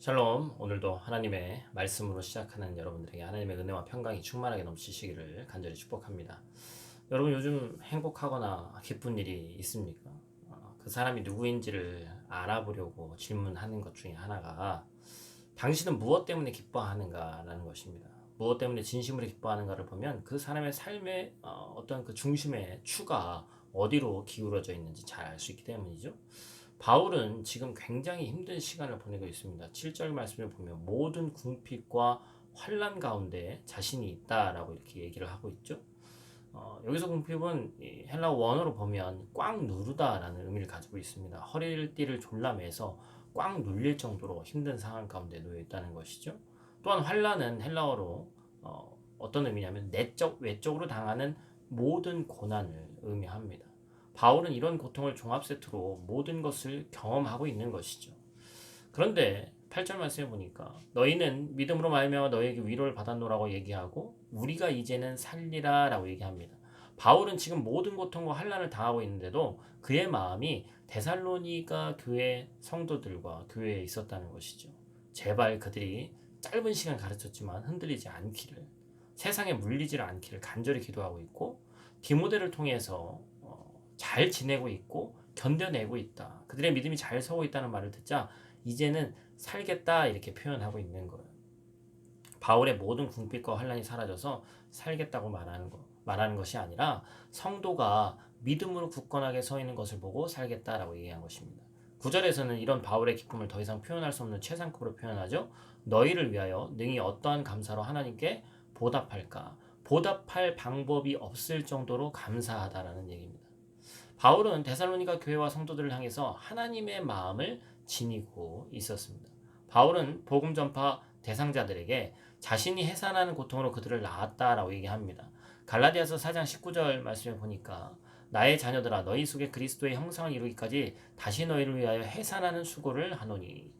샬롬. 오늘도 하나님의 말씀으로 시작하는 여러분들에게 하나님의 은혜와 평강이 충만하게 넘치시기를 간절히 축복합니다. 여러분, 요즘 행복하거나 기쁜 일이 있습니까? 그 사람이 누구인지를 알아보려고 질문하는 것 중에 하나가 당신은 무엇 때문에 기뻐하는가라는 것입니다. 무엇 때문에 진심으로 기뻐하는가를 보면 그 사람의 삶의 어떤 그 중심의 추가 어디로 기울어져 있는지 잘 알 수 있기 때문이죠. 바울은 지금 굉장히 힘든 시간을 보내고 있습니다. 7절 말씀을 보면 모든 궁핍과 환난 가운데 자신이 있다라고 이렇게 얘기를 하고 있죠. 여기서 궁핍은 헬라어 원어로 보면 꽉 누르다라는 의미를 가지고 있습니다. 허리띠를 졸라매서 꽉 눌릴 정도로 힘든 상황 가운데 놓여 있다는 것이죠. 또한 환난은 헬라어로 어떤 의미냐면 내적, 외적으로 당하는 모든 고난을 의미합니다. 바울은 이런 고통을 종합 세트로 모든 것을 경험하고 있는 것이죠. 그런데 8절 말씀해 보니까 너희는 믿음으로 말미암아 너희에게 위로를 받았노라고 얘기하고 우리가 이제는 살리라라고 얘기합니다. 바울은 지금 모든 고통과 환난을 당하고 있는데도 그의 마음이 데살로니가 교회 성도들과 교회에 있었다는 것이죠. 제발 그들이 짧은 시간 가르쳤지만 흔들리지 않기를, 세상에 물리지 않기를 간절히 기도하고 있고, 디모데를 통해서 잘 지내고 있고 견뎌내고 있다. 그들의 믿음이 잘 서고 있다는 말을 듣자 이제는 살겠다 이렇게 표현하고 있는 거예요. 바울의 모든 궁핍과 환난이 사라져서 살겠다고 말하는 것이 아니라 성도가 믿음으로 굳건하게 서 있는 것을 보고 살겠다라고 얘기한 것입니다. 9절에서는 이런 바울의 기쁨을 더 이상 표현할 수 없는 최상급으로 표현하죠. 너희를 위하여 능히 어떠한 감사로 하나님께 보답할까? 보답할 방법이 없을 정도로 감사하다라는 얘기입니다. 바울은 데살로니가 교회와 성도들을 향해서 하나님의 마음을 지니고 있었습니다. 바울은 복음 전파 대상자들에게 자신이 해산하는 고통으로 그들을 낳았다라고 얘기합니다. 갈라디아서 4장 19절 말씀에 보니까 나의 자녀들아 너희 속에 그리스도의 형상을 이루기까지 다시 너희를 위하여 해산하는 수고를 하노니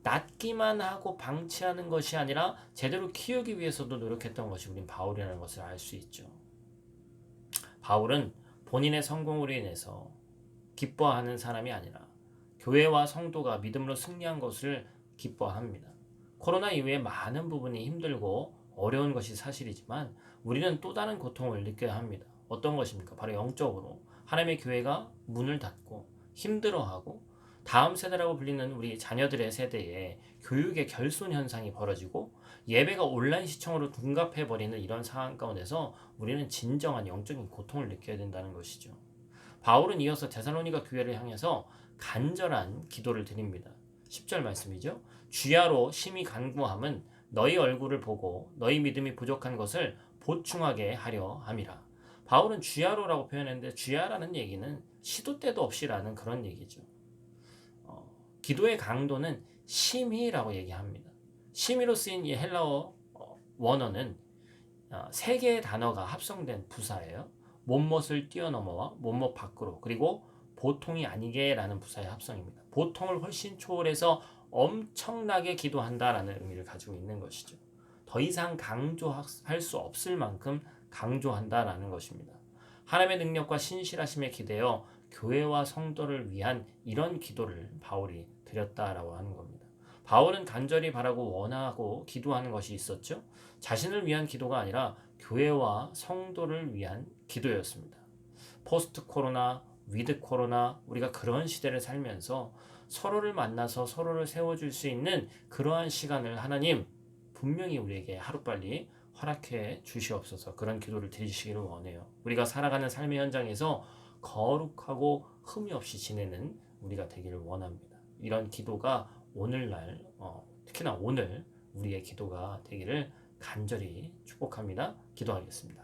낳기만 하고 방치하는 것이 아니라 제대로 키우기 위해서도 노력했던 것이 우린 바울이라는 것을 알 수 있죠. 바울은 본인의 성공으로 인해서 기뻐하는 사람이 아니라 교회와 성도가 믿음으로 승리한 것을 기뻐합니다. 코로나 이후에 많은 부분이 힘들고 어려운 것이 사실이지만 우리는 또 다른 고통을 느껴야 합니다. 어떤 것입니까? 바로 영적으로 하나님의 교회가 문을 닫고 힘들어하고 다음 세대라고 불리는 우리 자녀들의 세대에 교육의 결손 현상이 벌어지고 예배가 온라인 시청으로 둔갑해버리는 이런 상황 가운데서 우리는 진정한 영적인 고통을 느껴야 된다는 것이죠. 바울은 이어서 데살로니가 교회를 향해서 간절한 기도를 드립니다. 10절 말씀이죠. 주야로 심히 간구함은 너희 얼굴을 보고 너희 믿음이 부족한 것을 보충하게 하려 함이라. 바울은 주야로라고 표현했는데 주야라는 얘기는 시도 때도 없이라는 그런 얘기죠. 기도의 강도는 심히라고 얘기합니다. 심히로 쓰인 이 헬라어 원어는 세 개의 단어가 합성된 부사예요. 못못을 뛰어넘어와 못못 밖으로 그리고 보통이 아니게라는 부사의 합성입니다. 보통을 훨씬 초월해서 엄청나게 기도한다라는 의미를 가지고 있는 것이죠. 더 이상 강조할 수 없을 만큼 강조한다라는 것입니다. 하나님의 능력과 신실하심에 기대어 교회와 성도를 위한 이런 기도를 바울이 드렸다라고 하는 겁니다. 바울은 간절히 바라고 원하고 기도하는 것이 있었죠. 자신을 위한 기도가 아니라 교회와 성도를 위한 기도였습니다. 포스트 코로나, 위드 코로나 우리가 그런 시대를 살면서 서로를 만나서 서로를 세워줄 수 있는 그러한 시간을 하나님 분명히 우리에게 하루빨리 허락해 주시옵소서. 그런 기도를 드리시기를 원해요. 우리가 살아가는 삶의 현장에서 거룩하고 흠이 없이 지내는 우리가 되기를 원합니다. 이런 기도가 오늘날 특히나 오늘 우리의 기도가 되기를 간절히 축복합니다. 기도하겠습니다.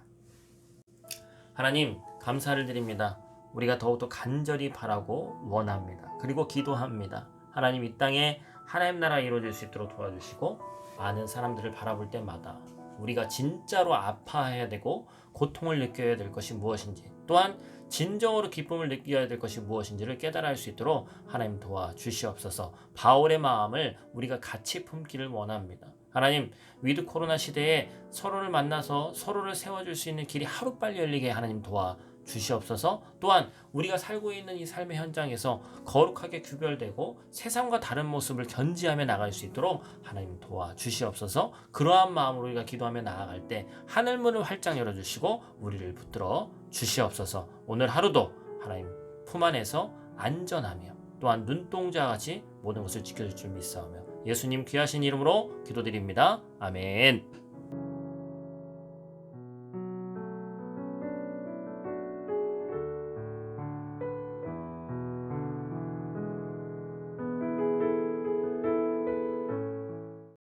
하나님 감사를 드립니다. 우리가 더욱더 간절히 바라고 원합니다. 그리고 기도합니다. 하나님 이 땅에 하나님 나라 이루어질 수 있도록 도와주시고 많은 사람들을 바라볼 때마다 우리가 진짜로 아파해야 되고 고통을 느껴야 될 것이 무엇인지 또한 진정으로 기쁨을 느껴야 될 것이 무엇인지를 깨달아 할 수 있도록 하나님 도와주시옵소서. 바울의 마음을 우리가 같이 품기를 원합니다. 하나님 위드 코로나 시대에 서로를 만나서 서로를 세워줄 수 있는 길이 하루빨리 열리게 하나님 도와주시옵소서. 주시옵소서. 또한 우리가 살고 있는 이 삶의 현장에서 거룩하게 구별되고 세상과 다른 모습을 견지하며 나갈 수 있도록 하나님 도와주시옵소서. 그러한 마음으로 우리가 기도하며 나아갈 때 하늘문을 활짝 열어주시고 우리를 붙들어 주시옵소서. 오늘 하루도 하나님 품 안에서 안전하며 또한 눈동자같이 모든 것을 지켜줄 줄 믿사오며 예수님 귀하신 이름으로 기도드립니다. 아멘.